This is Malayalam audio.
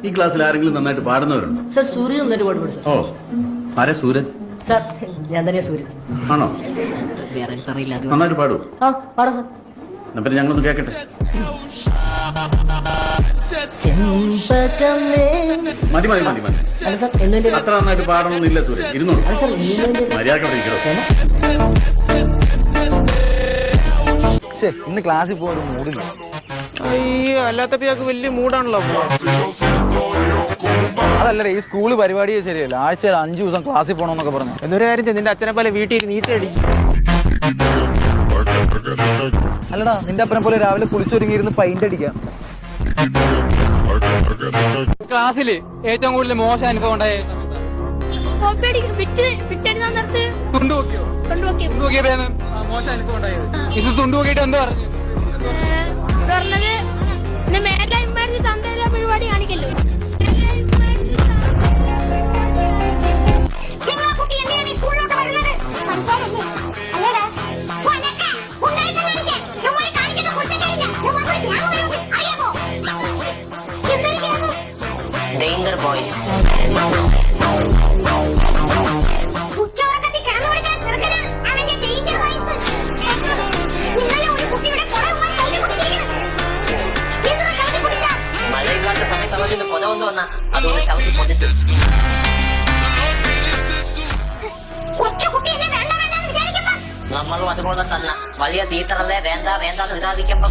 ഈ ക്ലാസ്സിൽ ആരെങ്കിലും നന്നായിട്ട് പാടുന്നവരുണ്ടോ? സർ സൂര്യ നന്നായിട്ട് പാടുപെടും സർ. ഓ, ആരെ? സൂരജ്? സാർ ഞാൻ തന്നെയാ സൂരജ്. ആണോ? വേറെ പറയില്ല. നന്നായിട്ട് പാടൂ. ആ പാടാം സർ. എന്നാ പിന്നെ ഞങ്ങളൊന്ന് കേക്കട്ടെ. ചെമ്പകമേ. മതി മതി മതി മതി. അല്ല സർ എന്നെ അത്ര നന്നായിട്ട് പാടണമെന്നില്ല സൂരജ്. ഇരുന്നോളൂ. അല്ല സർ മര്യാദ ഇരിക്കണോ? ഇന്ന് ക്ലാസ്സിൽ പോകാൻ ഒരു മൂടില്ല. അയ്യോ, അല്ലാത്തപ്പോ വലിയ മൂടാണല്ലോ. അതല്ലേ ഈ സ്കൂള് പരിപാടിയെ ശരിയല്ല. ആഴ്ചയിൽ 5 ദിവസം ക്ലാസ്സിൽ പോകണമെന്നൊക്കെ പറഞ്ഞു. എന്നൊരു കാര്യം ചെയ്ത് നിന്റെ അച്ഛനെ പോലെ വീട്ടിൽ നീച്ചടി. അല്ലടാ, നിന്റെ അപ്പനെ പോലെ രാവിലെ കുളിച്ചൊരുങ്ങിയിരുന്ന് പൈന്റ് അടിക്കാം. ക്ലാസ്സില് ഏറ്റവും കൂടുതൽ മോശം അനുഭവം ഉണ്ടായ മോശം അനുഭവം ഉണ്ടായത് ഇത് തുണ്ടു നോക്കിയിട്ട് എന്താ പറഞ്ഞു? പരിപാടി കാണിക്കല്ലോ. Danger boys. മഴയില്ലാത്ത സമയത്ത് അവർക്ക് കൊലവെന്ന് വന്ന അതുകൊണ്ട് ചവിട്ടി പൊതിച്ചു. നമ്മളും അതുപോലെ തന്നെ വലിയ തീറ്ററല്ലേ വേണ്ട വേണ്ട നിരാധിക്കുമ്പോ